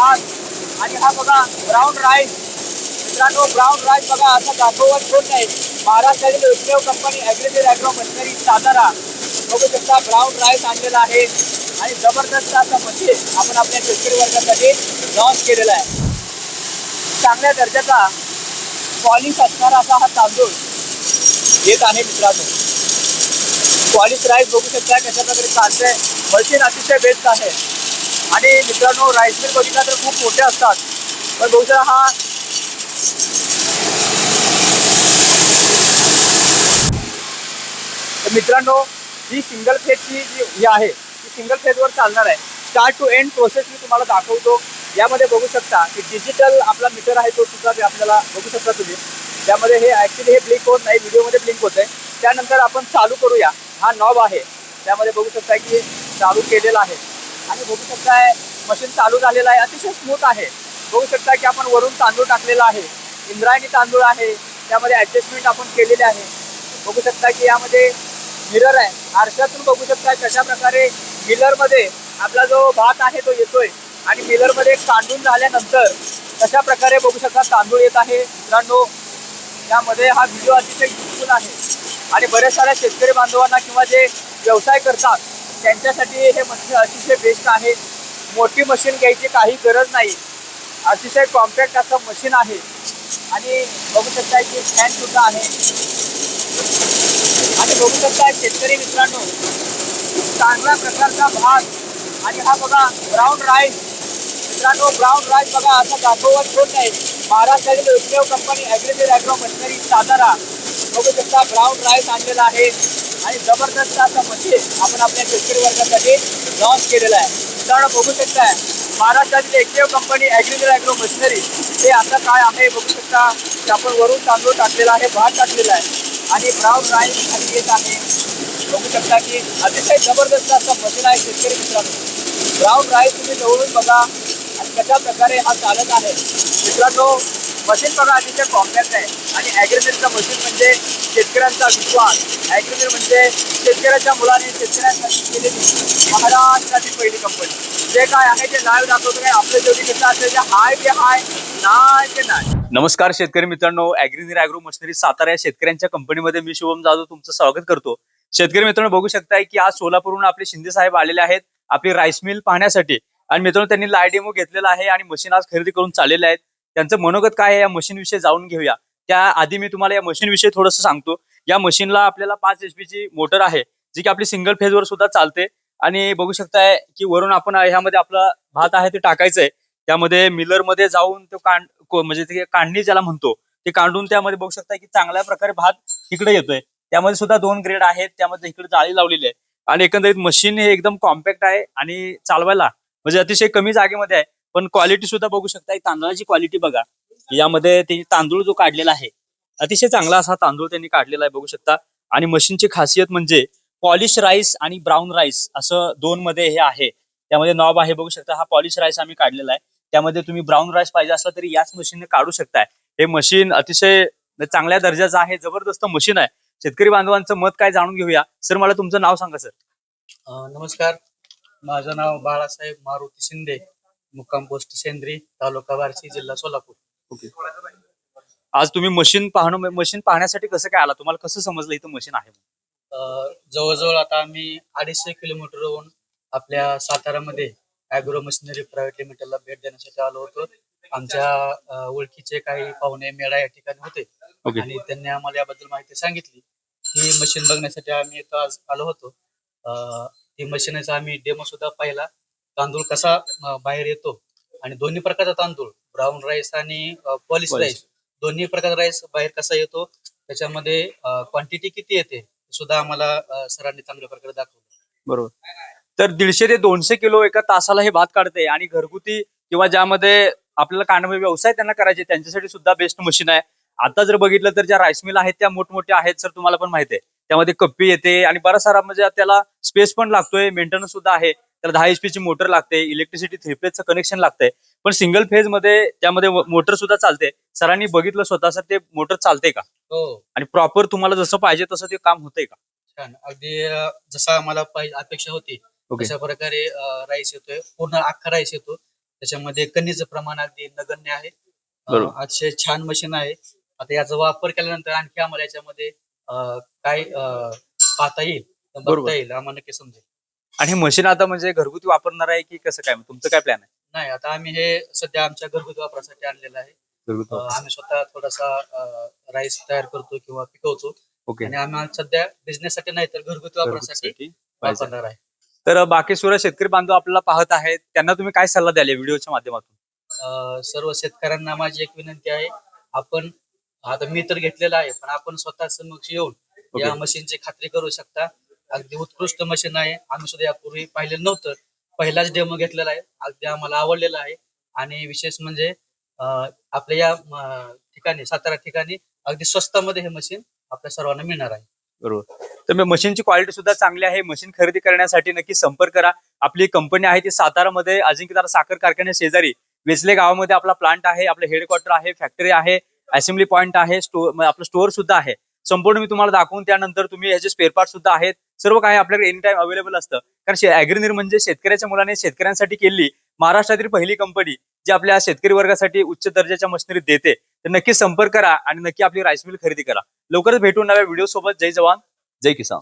भात आणि हा बघा ब्राऊन राईस. मित्रांनो ब्राऊन राईस बघा असं दाखवत होत नाही. महाराष्ट्रातील एकमेव कंपनी ॲग्रीमिल ॲग्रो मशिनरी सातारा. बघू शकता ब्राऊन राईस आणलेला आहे आणि जबरदस्त असा मशीन आपण आपल्या शेतकरी वर्गासाठी लॉन्च केलेला आहे. चांगल्या दर्जाचा पॉलिश असणारा असा हा तांदूळ येत आहे मित्रांनो. पॉलिश राईस बघू शकता कशा प्रकारे चालतंय. मशीन अतिशय बेस्ट आहे. आणि मित्रांनो राईस मिल बघितला तर खूप मोठे असतात, पण बहुधा हा मित्रांनो ही सिंगल फेजची जी आहे ती सिंगल फेजवर चालणार आहे. स्टार्ट टू एंड प्रोसेस मी तुम्हाला दाखवतो. यामध्ये बघू शकता की डिजिटल आपला मीटर आहे तो सुद्धा आपल्याला बघू शकता तुम्ही. त्यामध्ये हे ॲक्च्युली हे ब्लिंक होत नाही, व्हिडिओमध्ये ब्लिंक होत आहे. त्यानंतर आपण चालू करूया. हा नॉब आहे त्यामध्ये बघू शकता की चालू केलेला आहे आणि बघू शकताय मशीन चालू झालेलं आहे. अतिशय स्मूथ आहे. बघू शकता की आपण वरून तांदूळ टाकलेला आहे. इंद्रायणी तांदूळ आहे. त्यामध्ये ॲडजस्टमेंट आपण केलेले आहे. बघू शकता की यामध्ये मिरर आहे. आरशातून बघू शकता कशा प्रकारे मिलरमध्ये आपला जो भात आहे तो येतोय आणि मिलरमध्ये काढून झाल्यानंतर कशा प्रकारे बघू शकता तांदूळ येत आहे. मित्रांनो यामध्ये हा व्हिडिओ अतिशय युजफुल आहे आणि बऱ्याच साऱ्या शेतकरी बांधवांना किंवा जे व्यवसाय करतात त्यांच्यासाठी हे मशीन अतिशय बेस्ट आहे. मोठी मशीन घ्यायची काही गरज नाही. अतिशय कॉम्पॅक्ट असं मशीन आहे आणि बघू शकता की फॅन सुद्धा आहे. आणि बघू शकता शेतकरी मित्रांनो चांगल्या प्रकारचा भात आणि हा बघा ब्राऊन राईस. मित्रांनो ब्राऊन राईस बघा असं दाखवत होत नाही. महाराष्ट्रातील एकमेव कंपनी ॲग्रीमिल ॲग्रो मशिनरी सातारा. बघू शकता ब्राऊन राईस आणलेला आहे आणि जबरदस्त असं मशीन आपण आपल्या शेतकरी वर्गासाठी लॉन्च केलेलं आहे. मित्रांनो बघू शकताय महाराष्ट्रातील एकमेव कंपनी ॲग्रीमिल ॲग्रो मशिनरी हे असं काय आहे. बघू शकता की आपण वरून तांदूळ टाकलेला आहे, भात टाकलेला आहे आणि ब्राऊन राईस खाली येत आहे. बघू शकता की अतिशय जबरदस्त असं मशीन आहे शेतकरी मित्रांनो. ब्राऊन राईस तुम्ही जवळून बघा आणि कशा प्रकारे हा चालत आहे. मित्रांनो मशीन बघा अतिशय कॉम्पॅक्ट आहे आणि ॲग्रीमिलचं मशीन म्हणजे शेतकऱ्यांचा विश्वास. ॲग्रीमिल म्हणजे शेतकऱ्याच्या मुलाने शेतकऱ्यांसाठी केलेली महाराष्ट्रातील पहिली कंपनी. जे काय आहे ते लाईव्ह दाखवतो. काय आपलं जेवढी कसं असेल ते हाय ते हाय नाही ते नाही. नमस्कार शेतकरी मित्रांनो, ॲग्रीमिल ॲग्रो मशिनरी सातारा या शेतकऱ्यांच्या कंपनीमध्ये मी शुभम जाधव तुमचं स्वागत करतो. शेतकरी मित्रांनो बघू शकताय की आज सोलापूरहून आपले शिंदे साहेब आलेले आहेत आपली राईस मिल पाहण्यासाठी. आणि मित्रांनो त्यांनी लाईव्ह डेमो घेतलेला आहे आणि मशीन आज खरेदी करून चाललेले आहेत. त्यांचं मनोगत काय आहे या मशीन विषयी जाणून घेऊया. त्याआधी मी तुम्हाला या मशीन विषयी थोडंसं सांगतो. या मशीनला आपल्याला 5 HP ची मोटर आहे जी की आपली सिंगल फेजवर सुद्धा चालते. आणि बघू शकताय की वरून आपण ह्यामध्ये आपला भात आहे ते टाकायचंय. त्यामध्ये मिलरमध्ये जाऊन तो म्हणजे ते काढणी ज्याला म्हणतो ते काढून त्यामध्ये बघू शकता की चांगल्या प्रकारे भात इकडे येतोय. त्यामध्ये सुद्धा 2 ग्रेड आहेत. त्यामध्ये इकडे जाळी लावलेली आहे आणि एकंदरीत मशीन हे एकदम कॉम्पॅक्ट आहे आणि चालवायला म्हणजे अतिशय कमी जागेमध्ये आहे. पण क्वालिटी सुद्धा बघू शकता. तांदळाची क्वालिटी बघा. यामध्ये ते तांदूळ जो काढलेला आहे अतिशय चांगला असा तांदूळ त्यांनी काढलेला आहे बघू शकता. आणि मशीनची खासियत म्हणजे पॉलिश राईस आणि ब्राऊन राईस असं 2 मध्ये हे आहे. त्यामध्ये नॉब आहे बघू शकता. हा पॉलिश राईस आम्ही काढलेला आहे. त्यामध्ये तुम्ही ब्राऊन राईस पाहिजे असला तरी याच मशीनने काढू शकताय. हे मशीन अतिशय चांगल्या दर्जाचं आहे. जबरदस्त मशीन आहे. शेतकरी बांधवांचं मत काय जाणून घेऊया. सर मला तुमचं नाव सांगा सर. नमस्कार, माझं नाव बाळासाहेब मारुती शिंदे, मुक्काम पोस्ट सेंद्री, तालुका बार्शी, जिल्हा सोलापूर. ओके. आज तुम्ही मशीन पाहण्यासाठी कसं काय आला. तुम्हाला कसं समजलं इथं मशीन आहे. जवळजवळ आता आम्ही 250 किलोमीटरहून आपल्या सातारामध्ये ॲग्रो मशिनरी प्रायव्हेट लिमिटेडला भेट देण्यासाठी आलो होतो. आमच्या ओळखीचे काही पाहुणे मेळा या ठिकाणी होते आणि त्यांनी आम्हाला याबद्दल माहिती सांगितली. ही मशीन बघण्यासाठी आम्ही इथं आज आलो होतो. ही मशीनचा आम्ही डेमो सुद्धा पाहिला. तांदूळ कसा बाहेर येतो आणि दोन्ही प्रकारचा तांदूळ ब्राऊन राईस आणि पॉलिश राईस दोन्ही प्रकारचा राईस बाहेर कसा येतो, त्याच्यामध्ये क्वांटिटी किती येते सुद्धा आम्हाला सरांनी चांगल्या प्रकारे दाखवलं. बरोबर. तर 150 ते 200 किलो एका तासाला हे भात काढते. आणि घरगुती किंवा ज्यामध्ये आपल्याला काढण्यामध्ये व्यवसाय त्यांना करायचे त्यांच्यासाठी सुद्धा बेस्ट मशीन आहे. आता जर बघितलं तर ज्या राईस मिल आहेत त्या मोठमोठ्या आहेत सर, तुम्हाला पण माहिती आहे. त्यामध्ये कप्पी येते आणि बराच सारा म्हणजे त्याला स्पेस पण लागतोय, मेंटेनन्स सुद्धा आहे. त्याला 10 HP ची मोटर लागते, इलेक्ट्रिसिटी 3 फेजचं कनेक्शन लागतंय. पण सिंगल फेज मध्ये त्यामध्ये मोटर सुद्धा चालते. सरांनी बघितलं स्वतः सर, ते मोटर चालते का हो आणि प्रॉपर तुम्हाला जसं पाहिजे तसं ते काम होतंय का. छान, अगदी जसा आम्हाला अपेक्षा होती तशा प्रकारे राईस येतोय. पूर्ण अख्खा राईस येतो. त्याच्यामध्ये कणीचं प्रमाण अगदी नगण्य आहे. बरोबर. अतिशय छान मशीन आहे. आता याचा वापर केल्यानंतर आणखी आम्हाला याच्यामध्ये काय पाहता येईल, बरोबर. बघता येईल, आम्हाला नक्की समजेल. आणि हे मशीन आता म्हणजे घरगुती वापरणार आहे की कसं काय, तुमचं काय प्लॅन आहे? नाही, आता आम्ही हे सध्या आमच्या घरगुती वापरासाठी आणलेलं आहे. घरगुती आम्ही स्वतः थोडासा राईस तयार करतो किंवा पिकवतो ओके. आणि आम्ही सध्या बिझनेस साठी नाही तर घरगुती वापरासाठी घरगुतीसाठी पाहिजे. वापरणार आहे. तर बाकी सुरत शेतकरी बांधव आपल्याला पाहत आहेत, त्यांना तुम्ही काय सल्ला द्याल या व्हिडिओच्या माध्यमातून? सर्व शेतकऱ्यांना माझी एक विनंती आहे, आपण आता मी तर घेतलेला आहे, पण आपण स्वतः समक्ष येऊन या ओके. मशीनची खात्री करू शकता. अगदी उत्कृष्ट मशीन आहे. आम्ही सुद्धा यापूर्वी पाहिलेलं नव्हतं, पहिलाच डेमो घेतलेला आहे. अगदी आम्हाला आवडलेला आहे आणि विशेष म्हणजे आपल्या या ठिकाणी सातारा ठिकाणी अगदी स्वस्तामध्ये हे मशीन आपल्या सर्वांना मिळणार आहे. बरोबर. तर मशीनची क्वालिटी सुद्धा चांगली आहे. मशीन खरेदी करण्यासाठी नक्की संपर्क करा. आपली कंपनी आहे ती सातारामध्ये अजिंक्यतारा साखर कारखान्या शेजारी वेचले गावामध्ये आपला प्लांट आहे, आपलं हेडक्वार्टर आहे, फॅक्टरी आहे, असेंब्ली पॉईंट आहे, आपलं स्टोअर सुद्धा आहे. संपूर्ण मी तुम्हाला दाखवून त्यानंतर तुम्ही याचे स्पेअर पार्ट सुद्धा आहेत, सर्व काही आपल्याकडे एनी टाइम अवेलेबल असतं. कारण अॅग्रीनीर म्हणजे शेतकऱ्याच्या मुलाने शेतकऱ्यांसाठी केलेली महाराष्ट्रातील पहिली कंपनी जी आपल्या शेतकरी वर्गासाठी उच्च दर्जाच्या मशिनरी देते. तर नक्की संपर्क करा आणि नक्की आपली राईस मिल खरेदी करा. लवकरच भेटू नव्या व्हिडिओ सोबत. जय जवान जय किसान.